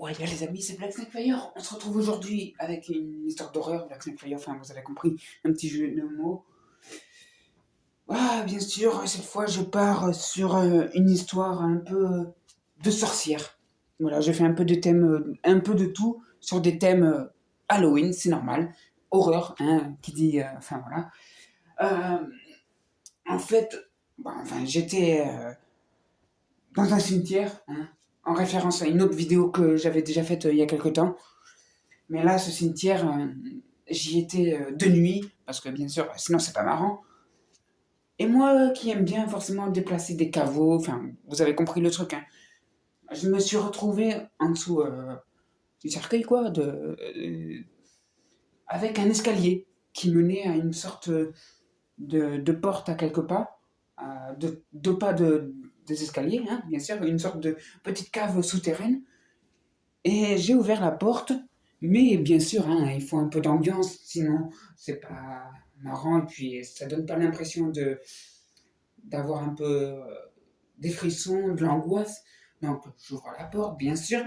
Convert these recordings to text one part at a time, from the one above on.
Ouais, là les amis, c'est Black Snake Fire. On se retrouve aujourd'hui avec une histoire d'horreur, Black Snake Fire, enfin vous avez compris, un petit jeu de mots. Ah, bien sûr, cette fois je pars sur une histoire un peu de sorcière. Voilà, j'ai fait un peu de thèmes, un peu de tout, sur des thèmes Halloween, c'est normal. Horreur, hein, qui dit, enfin voilà. Euh, en fait, j'étais dans un cimetière, hein, en référence à une autre vidéo que j'avais déjà faite il y a quelque temps. Mais là, ce cimetière, j'y étais de nuit, parce que bien sûr, sinon c'est pas marrant. Et moi qui aime bien forcément déplacer des caveaux, enfin, vous avez compris le truc, hein. Je me suis retrouvé en dessous du cercueil, quoi, avec un escalier qui menait à une sorte de porte à quelques pas, deux pas des escaliers, hein, bien sûr, une sorte de petite cave souterraine. Et j'ai ouvert la porte, mais bien sûr, hein, il faut un peu d'ambiance, sinon c'est pas marrant et puis ça donne pas l'impression d'avoir un peu des frissons, de l'angoisse. Donc j'ouvre la porte, bien sûr.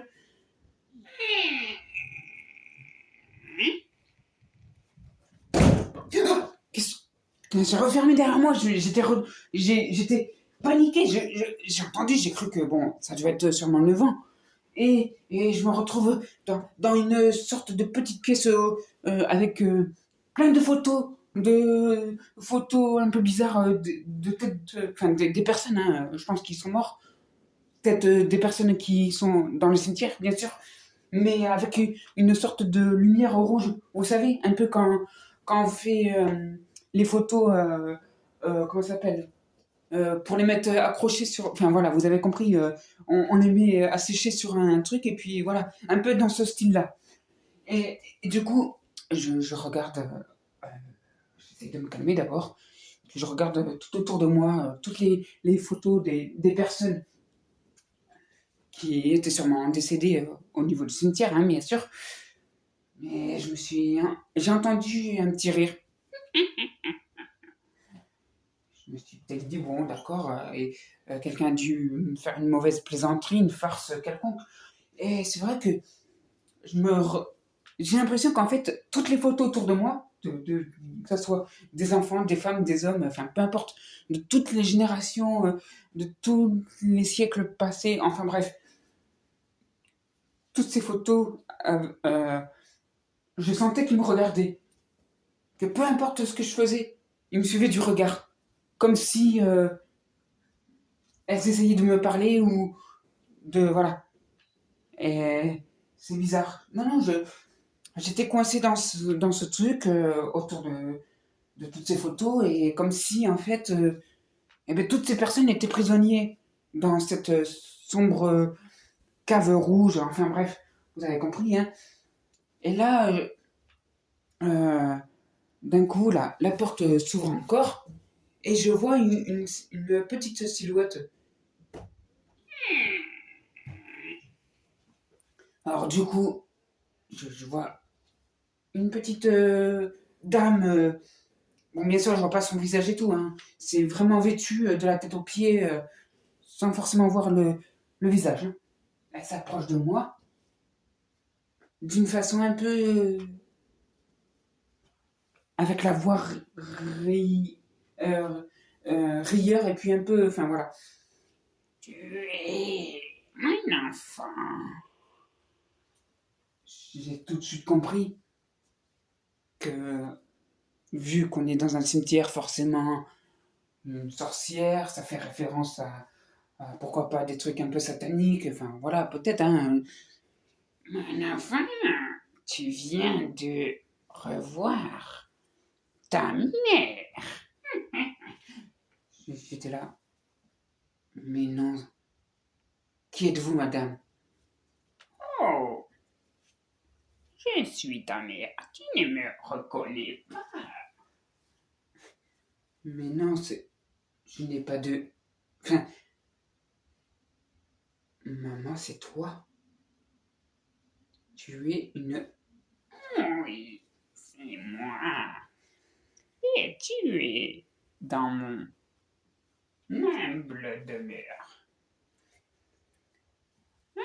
Ah, j'ai refermé derrière moi, j'étais paniqué, j'ai entendu, j'ai cru que bon, ça devait être sûrement le vent. Et je me retrouve dans une sorte de petite pièce avec plein de photos un peu bizarres de têtes, enfin des personnes, hein, je pense qu'ils sont morts, peut-être des personnes qui sont dans le cimetière, bien sûr, mais avec une sorte de lumière rouge. Vous savez, un peu quand on fait les photos, comment ça s'appelle pour les mettre accrochés sur. Enfin voilà, vous avez compris, on les met à sécher sur un truc, et puis voilà, un peu dans ce style-là. Et du coup, je regarde, j'essaie de me calmer d'abord, puis je regarde tout autour de moi, toutes les photos des personnes qui étaient sûrement décédées au niveau du cimetière, hein, bien sûr. Mais j'ai entendu un petit rire. Je me suis peut-être dit, bon, d'accord, et quelqu'un a dû me faire une mauvaise plaisanterie, une farce quelconque. Et c'est vrai que je me re- j'ai l'impression qu'en fait, toutes les photos autour de moi, que ce soit des enfants, des femmes, des hommes, enfin peu importe, de toutes les générations, de tous les siècles passés, enfin bref, toutes ces photos, je sentais qu'ils me regardaient. Que peu importe ce que je faisais, ils me suivaient du regard. Comme si elles essayaient de me parler ou de. Voilà. Et c'est bizarre. Non, non, j'étais coincé dans ce truc autour de toutes ces photos, et comme si en fait eh ben, toutes ces personnes étaient prisonniers dans cette sombre cave rouge, enfin bref, vous avez compris, hein. Et là, euh, d'un coup, la porte s'ouvre encore, et je vois une petite silhouette. Alors du coup, je vois une petite dame, bon bien sûr je vois pas son visage et tout, hein. C'est vraiment vêtu de la tête aux pieds, sans forcément voir le visage, hein. Elle s'approche de moi d'une façon un peu avec la voix euh, rieur, et puis un peu, enfin voilà. Tu es mon enfant. J'ai tout de suite compris que, vu qu'on est dans un cimetière, forcément, une sorcière, ça fait référence à pourquoi pas des trucs un peu sataniques, enfin voilà, peut-être, hein. Mon enfant, tu viens de revoir ta mère. J'étais là. Mais non. Qui êtes-vous, madame? Oh, je suis ta mère. Tu ne me reconnais pas. Mais non, je n'ai pas de. Enfin, maman, c'est toi. Tu es une. Oui, c'est moi. Et tu es dans mon humble demeure.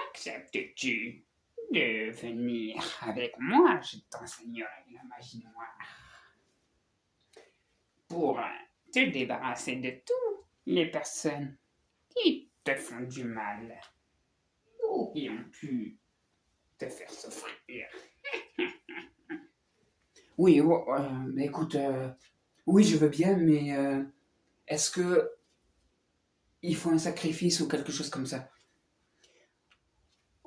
Acceptes-tu de venir avec moi, je t'enseignerai la magie noire pour te débarrasser de toutes les personnes qui te font du mal ou qui ont pu te faire souffrir. Oui, écoute, oui, je veux bien, mais est-ce que il faut un sacrifice ou quelque chose comme ça?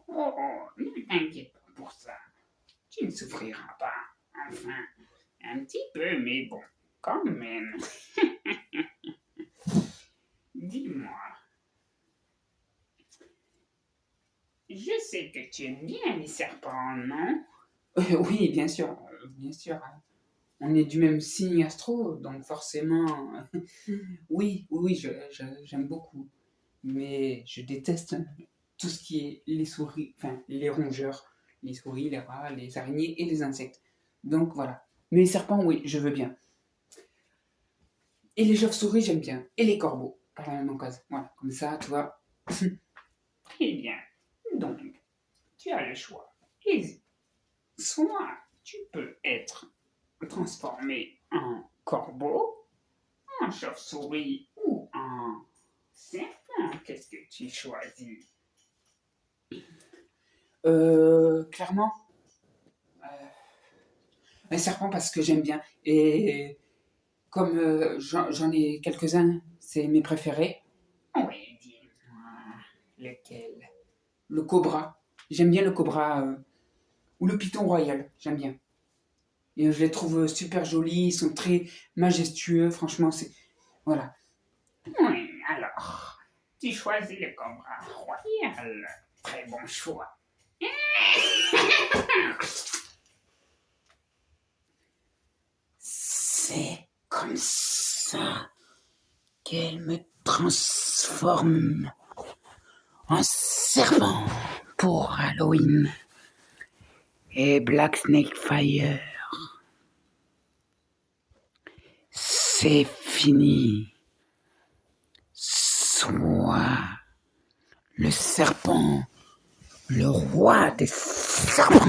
Oh, ne t'inquiète pas pour ça. Tu ne souffriras pas. Enfin, un petit peu, mais bon, quand même. Dis-moi, je sais que tu aimes bien les serpents, non? Oui, bien sûr, bien sûr. On est du même signe astro, donc forcément, oui, j'aime beaucoup. Mais je déteste tout ce qui est les souris, enfin les rongeurs, les souris, les rats, les araignées et les insectes. Donc voilà. Mais les serpents, oui, je veux bien. Et les chauves-souris, j'aime bien. Et les corbeaux, par la même occasion. Voilà, comme ça, tu vois. Très bien. Donc, tu as le choix. Et soit tu peux être transformé en corbeau, en chauve-souris ou en serpent. Qu'est-ce que tu choisis? Clairement, un serpent parce que j'aime bien. Et comme j'en ai quelques-uns, c'est mes préférés. Oui, dis-moi, lequel? Le cobra. J'aime bien le cobra. Ou le python royal, j'aime bien. Et je les trouve super jolis, ils sont très majestueux, franchement, c'est... Voilà. Oui, alors, tu choisis le cobra royal. Très bon choix. C'est comme ça qu'elle me transforme en serpent pour Halloween. Et Black Snake Fire, c'est fini. Sois le serpent, le roi des serpents.